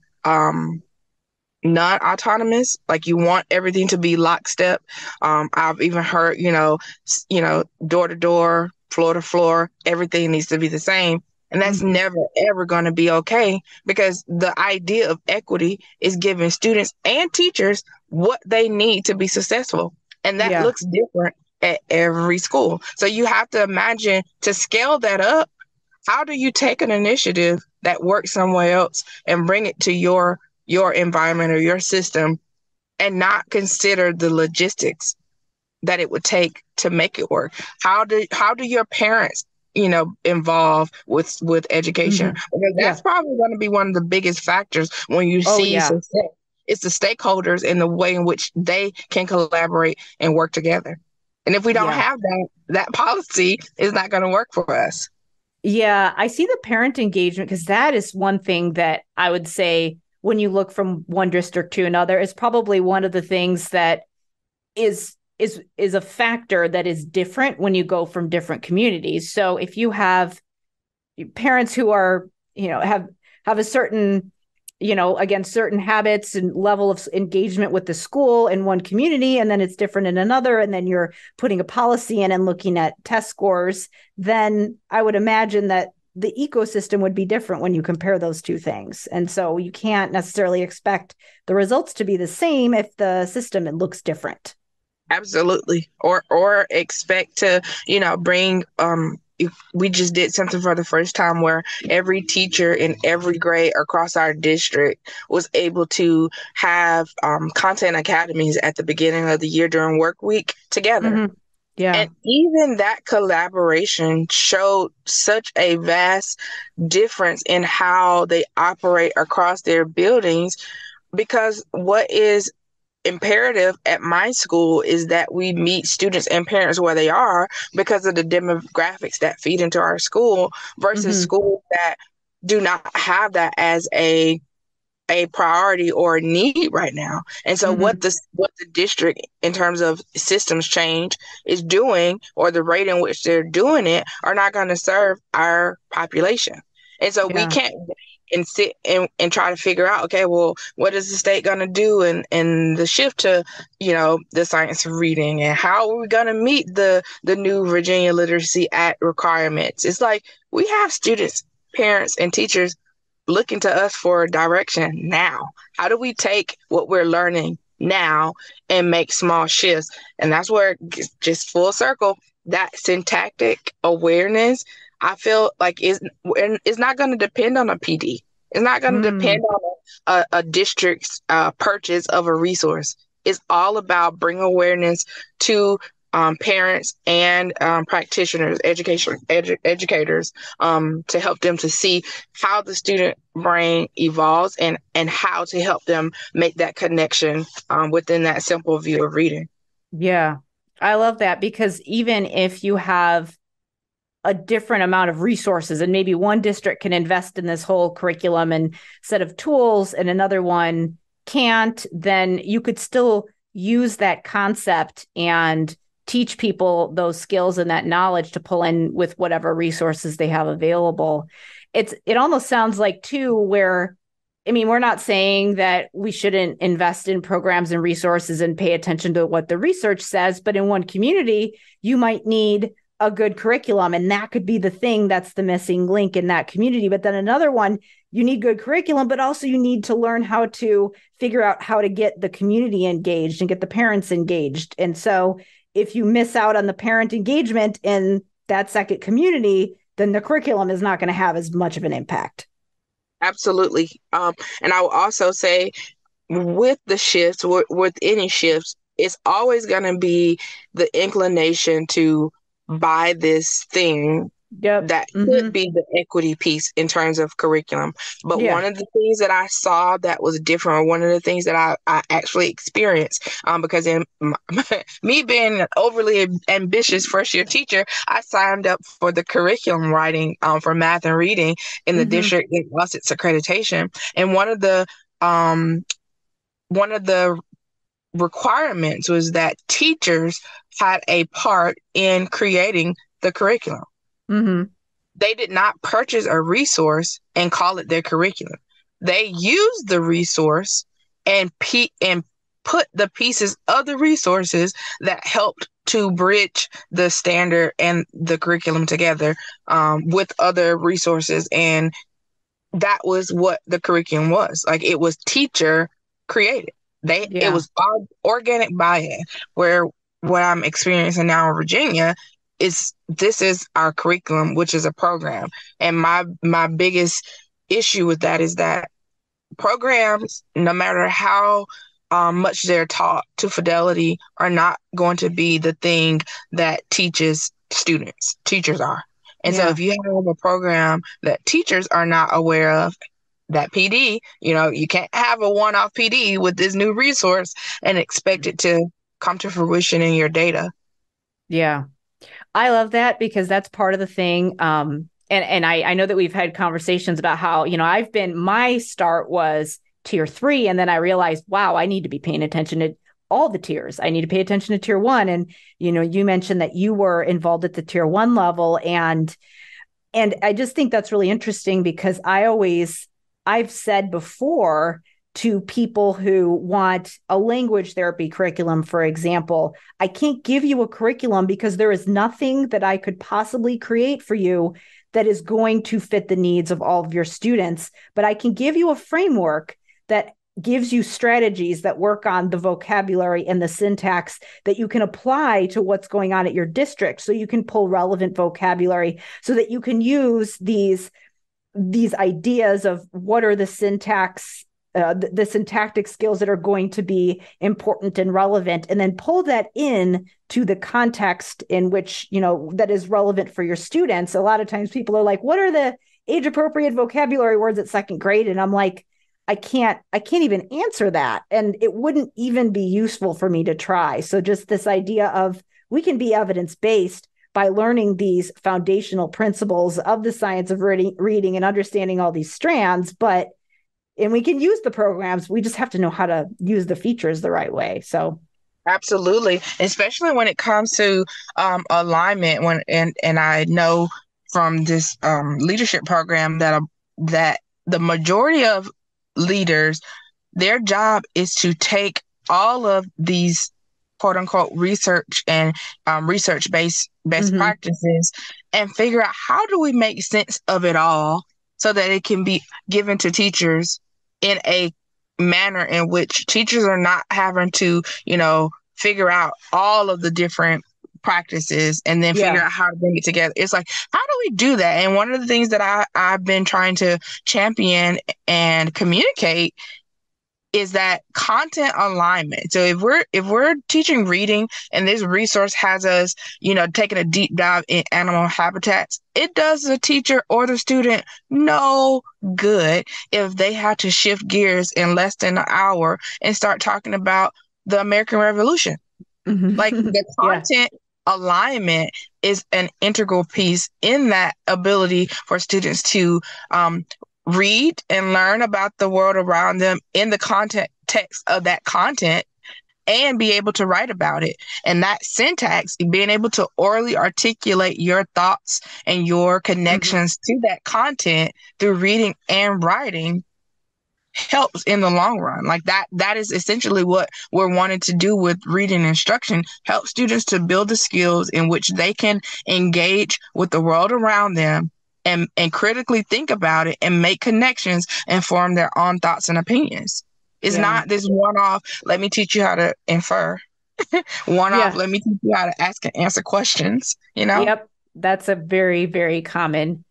non-autonomous. Like, you want everything to be lockstep. I've even heard, door to door, floor to floor, everything needs to be the same. And that's never, ever going to be okay, because the idea of equity is giving students and teachers what they need to be successful. And that looks different at every school. So you have to imagine, to scale that up, how do you take an initiative that works somewhere else and bring it to your environment or your system and not consider the logistics that it would take to make it work? How do your parents, involve with education? Because that's probably going to be one of the biggest factors when you see success. It's the stakeholders and the way in which they can collaborate and work together. And if we don't have that policy is not going to work for us. Yeah, I see the parent engagement, because that is one thing that I would say when you look from one district to another is probably one of the things that is a factor that is different when you go from different communities. So if you have parents who are, have a certain, again, certain habits and level of engagement with the school in one community, and then it's different in another, and then you're putting a policy in and looking at test scores, then I would imagine that the ecosystem would be different when you compare those two things. And so you can't necessarily expect the results to be the same if the system looks different. Absolutely. Or expect to, bring if we just did something for the first time where every teacher in every grade across our district was able to have content academies at the beginning of the year during work week together. Mm-hmm. Yeah. And even that collaboration showed such a vast difference in how they operate across their buildings, because what is imperative at my school is that we meet students and parents where they are because of the demographics that feed into our school versus schools that do not have that as a priority or a need right now. And so what the district in terms of systems change is doing, or the rate in which they're doing it, are not going to serve our population. And so we can't and sit and try to figure out, okay, well, what is the state going to do in the shift to, the science of reading, and how are we going to meet the new Virginia Literacy Act requirements? It's like we have students, parents, and teachers looking to us for direction now. How do we take what we're learning now and make small shifts? And that's where, just full circle, that syntactic awareness, I feel like it's not going to depend on a PD. It's not going to depend on a district's purchase of a resource. It's all about bringing awareness to parents and practitioners, educators, to help them to see how the student brain evolves and how to help them make that connection within that simple view of reading. Yeah, I love that, because even if you have a different amount of resources, and maybe one district can invest in this whole curriculum and set of tools and another one can't, then you could still use that concept and teach people those skills and that knowledge to pull in with whatever resources they have available. It almost sounds like, too, where, I mean, we're not saying that we shouldn't invest in programs and resources and pay attention to what the research says, but in one community, you might need a good curriculum, and that could be the thing that's the missing link in that community. But then another one, you need good curriculum, but also you need to learn how to figure out how to get the community engaged and get the parents engaged. And so if you miss out on the parent engagement in that second community, then the curriculum is not going to have as much of an impact. Absolutely. And I will also say, with the shifts, with any shifts, it's always going to be the inclination to buy this thing that could be the equity piece in terms of curriculum. But one of the things that I saw that was different, or one of the things that I actually experienced, because in me being an overly ambitious first-year teacher, I signed up for the curriculum writing for math and reading in the district that lost its accreditation. And one of the requirements was that teachers had a part in creating the curriculum. They did not purchase a resource and call it their curriculum. They used the resource and put the pieces of the resources that helped to bridge the standard and the curriculum together with other resources. And that was what the curriculum was. Like, it was teacher created. It was organic buy-in, where what I'm experiencing now in Virginia this is our curriculum, which is a program. And my biggest issue with that is that programs, no matter how much they're taught to fidelity, are not going to be the thing that teaches students. Teachers are. And so if you have a program that teachers are not aware of, that PD, you can't have a one-off PD with this new resource and expect it to come to fruition in your data. Yeah. I love that, because that's part of the thing. And I know that we've had conversations about how, my start was tier 3. And then I realized, wow, I need to be paying attention to all the tiers. I need to pay attention to tier 1. And, you mentioned that you were involved at the tier 1 level. And I just think that's really interesting because I've said before to people who want a language therapy curriculum, for example, I can't give you a curriculum because there is nothing that I could possibly create for you that is going to fit the needs of all of your students. But I can give you a framework that gives you strategies that work on the vocabulary and the syntax that you can apply to what's going on at your district. So you can pull relevant vocabulary so that you can use these ideas of what are the syntax, the syntactic skills that are going to be important and relevant, and then pull that in to the context in which, that is relevant for your students. A lot of times people are like, what are the age appropriate vocabulary words at second grade? And I'm like, I can't even answer that. And it wouldn't even be useful for me to try. So just this idea of we can be evidence-based by learning these foundational principles of the science of reading and understanding all these strands, and we can use the programs. We just have to know how to use the features the right way. So absolutely, especially when it comes to alignment. And I know from this leadership program that the majority of leaders, their job is to take all of these quote unquote research and research-based best practices and figure out how do we make sense of it all so that it can be given to teachers in a manner in which teachers are not having to, figure out all of the different practices and then figure out how to bring it together. It's like, how do we do that? And one of the things that I've been trying to champion and communicate is that content alignment. So if we're teaching reading and this resource has us, taking a deep dive in animal habitats, it does the teacher or the student no good if they have to shift gears in less than an hour and start talking about the American Revolution. Like the content alignment is an integral piece in that ability for students to read and learn about the world around them in the context of that content and be able to write about it. And that syntax, being able to orally articulate your thoughts and your connections to that content through reading and writing helps in the long run. Like that is essentially what we're wanting to do with reading instruction, help students to build the skills in which they can engage with the world around them and critically think about it and make connections and form their own thoughts and opinions. It's not this one-off, let me teach you how to infer. One-off, let me teach you how to ask and answer questions, Yep. That's a very, very common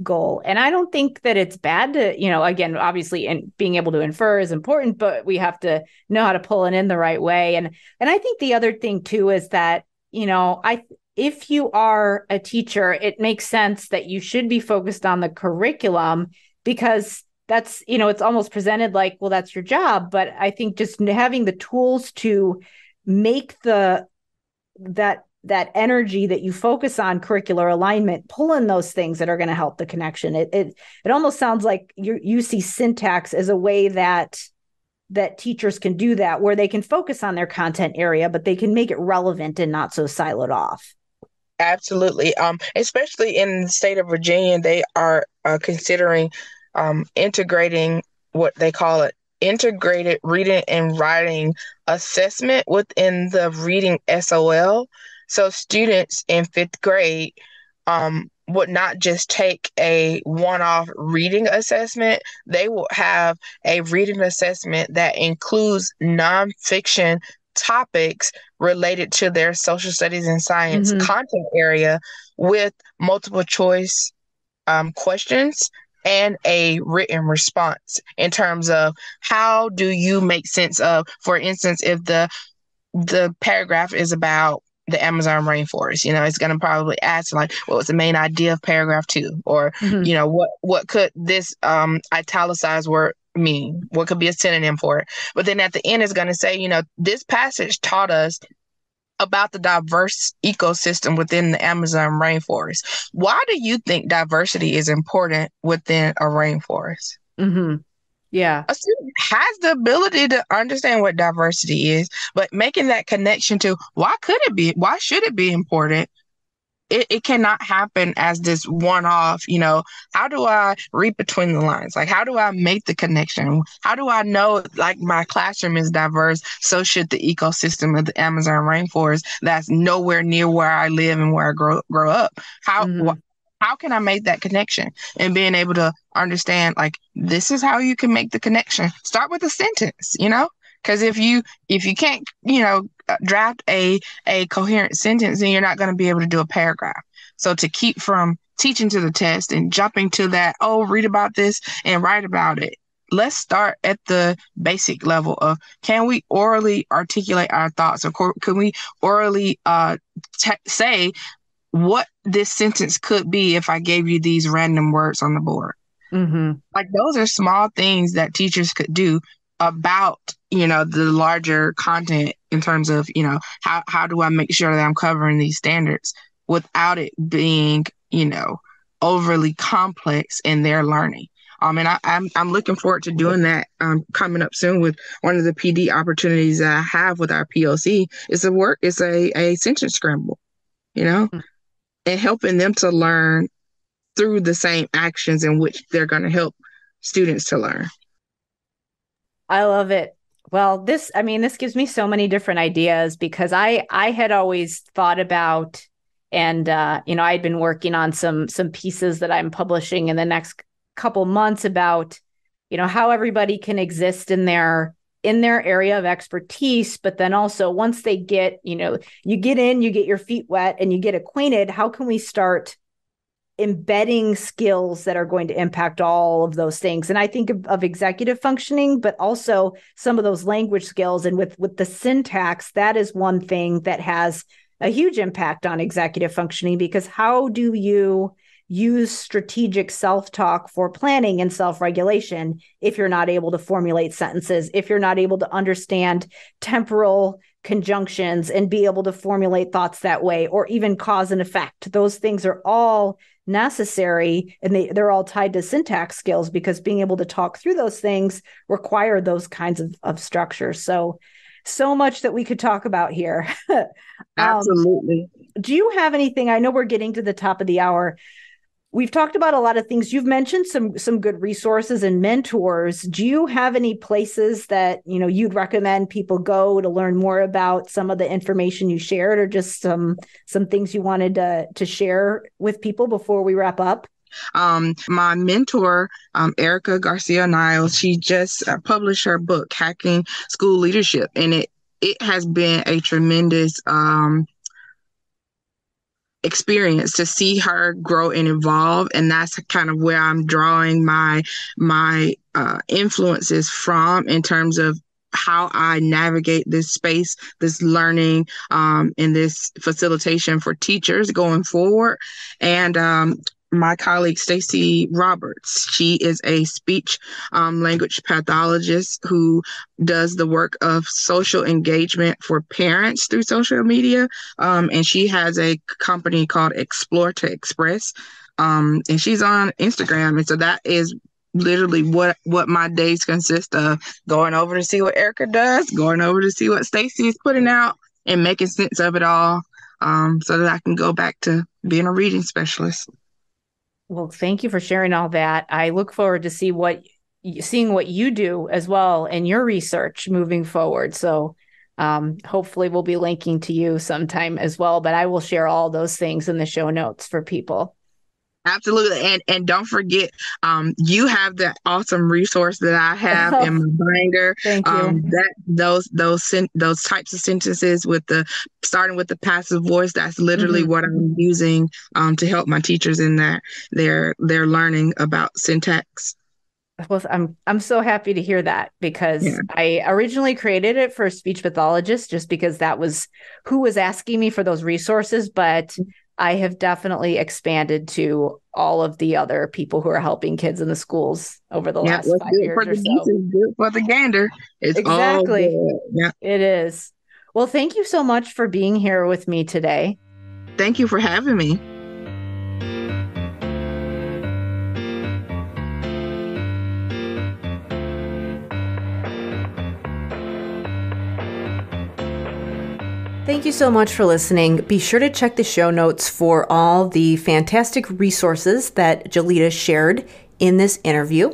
goal. And I don't think that it's bad to, again, obviously, and being able to infer is important, but we have to know how to pull it in the right way. And I think the other thing too is that, if you are a teacher, it makes sense that you should be focused on the curriculum because that's, it's almost presented like, well, that's your job. But I think just having the tools to make that energy that you focus on curricular alignment, pull in those things that are going to help the connection. It almost sounds like you see syntax as a way that teachers can do that, where they can focus on their content area, but they can make it relevant and not so siloed off. Absolutely. Especially in the state of Virginia, they are considering integrating what they call it integrated reading and writing assessment within the reading SOL. So students in 5th grade would not just take a one-off reading assessment. They will have a reading assessment that includes nonfiction topics related to their social studies and science content area with multiple choice questions and a written response in terms of how do you make sense of, for instance, if the paragraph is about the Amazon rainforest, it's going to probably ask like, what was the main idea of paragraph 2? Or, what could this italicized word mean? What could be a synonym for it? But then at the end, it's going to say, this passage taught us about the diverse ecosystem within the Amazon rainforest. Why do you think diversity is important within a rainforest? Yeah. A student has the ability to understand what diversity is, but making that connection to why should it be important? It cannot happen as this one-off, how do I read between the lines? Like, how do I make the connection? How do I know, like, my classroom is diverse, so should the ecosystem of the Amazon rainforest that's nowhere near where I live and where I grow up? How can I make that connection? And being able to understand, like, this is how you can make the connection. Start with a sentence, because if you can't, draft a coherent sentence, then you're not going to be able to do a paragraph. So to keep from teaching to the test and jumping to that, read about this and write about it. Let's start at the basic level of, can we orally articulate our thoughts, or can we orally say what this sentence could be if I gave you these random words on the board? Mm-hmm. Like, those are small things that teachers could do about, the larger content in terms of, how do I make sure that I'm covering these standards without it being, overly complex in their learning. And I'm looking forward to doing that coming up soon with one of the PD opportunities that I have with our POC. It's a sentence scramble, Mm-hmm. and helping them to learn through the same actions in which they're going to help students to learn. I love it. Well, this gives me so many different ideas, because I had always thought about, and I'd been working on some pieces that I'm publishing in the next couple months about, how everybody can exist in their area of expertise, but then also once they get, you get in, you get your feet wet and you get acquainted, how can we start embedding skills that are going to impact all of those things? And I think of executive functioning, but also some of those language skills. And with the syntax, that is one thing that has a huge impact on executive functioning, because how do you use strategic self-talk for planning and self-regulation if you're not able to formulate sentences, if you're not able to understand temporal conjunctions and be able to formulate thoughts that way, or even cause and effect? Those things are all necessary, and they're all tied to syntax skills, because being able to talk through those things require those kinds of structures. So much that we could talk about here. Absolutely. Do you have anything? I know we're getting to the top of the hour. We've talked about a lot of things. You've mentioned some good resources and mentors. Do you have any places that, you'd recommend people go to learn more about some of the information you shared, or just some things you wanted to share with people before we wrap up? My mentor, Erica Garcia-Niles, she just published her book, Hacking School Leadership, and it has been a tremendous experience to see her grow and evolve. And that's kind of where I'm drawing my influences from, in terms of how I navigate this space, this learning, and this facilitation for teachers going forward. And my colleague, Stacey Roberts, she is a speech language pathologist who does the work of social engagement for parents through social media. And she has a company called Explore to Express. And she's on Instagram. And so that is literally what my days consist of: going over to see what Erica does, going over to see what Stacey is putting out, and making sense of it all, so that I can go back to being a reading specialist. Well, thank you for sharing all that. I look forward to seeing what you do as well in your research moving forward. So hopefully we'll be linking to you sometime as well, but I will share all those things in the show notes for people. Absolutely. And don't forget, you have the awesome resource that I have in my binder. Thank you. Those types of sentences starting with the passive voice, that's literally what I'm using to help my teachers in their learning about syntax. Well, I'm so happy to hear that, because I originally created it for speech pathologists just because that was who was asking me for those resources, but I have definitely expanded to all of the other people who are helping kids in the schools over the last 5 years or so. Good for the gander. It's exactly. All good. Yeah. It is. Well, thank you so much for being here with me today. Thank you for having me. Thank you so much for listening. Be sure to check the show notes for all the fantastic resources that Jalita shared in this interview.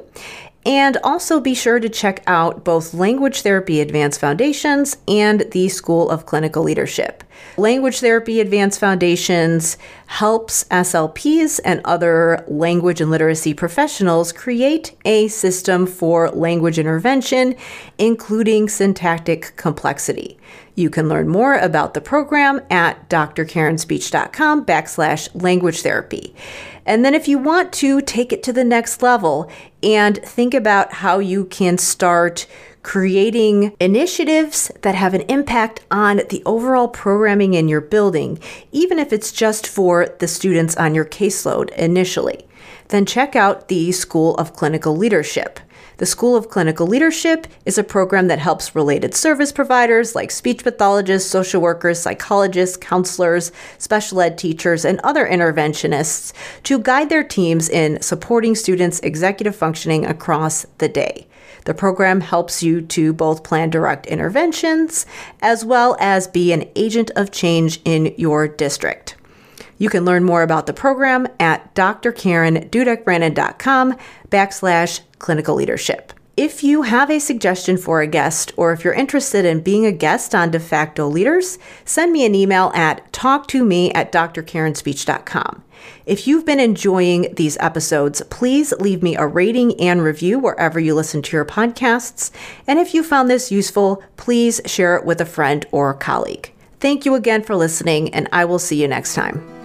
And also be sure to check out both Language Therapy Advanced Foundations and the School of Clinical Leadership. Language Therapy Advanced Foundations helps SLPs and other language and literacy professionals create a system for language intervention, including syntactic complexity. You can learn more about the program at drkarenspeech.com/language therapy. And then if you want to take it to the next level and think about how you can start creating initiatives that have an impact on the overall programming in your building, even if it's just for the students on your caseload initially, then check out the School of Clinical Leadership. The School of Clinical Leadership is a program that helps related service providers like speech pathologists, social workers, psychologists, counselors, special ed teachers, and other interventionists to guide their teams in supporting students' executive functioning across the day. The program helps you to both plan direct interventions as well as be an agent of change in your district. You can learn more about the program at drkarendudek-brannan.com/clinical leadership. If you have a suggestion for a guest, or if you're interested in being a guest on De Facto Leaders, send me an email at talktome@drkarenspeech.com. If you've been enjoying these episodes, please leave me a rating and review wherever you listen to your podcasts. And if you found this useful, please share it with a friend or colleague. Thank you again for listening, and I will see you next time.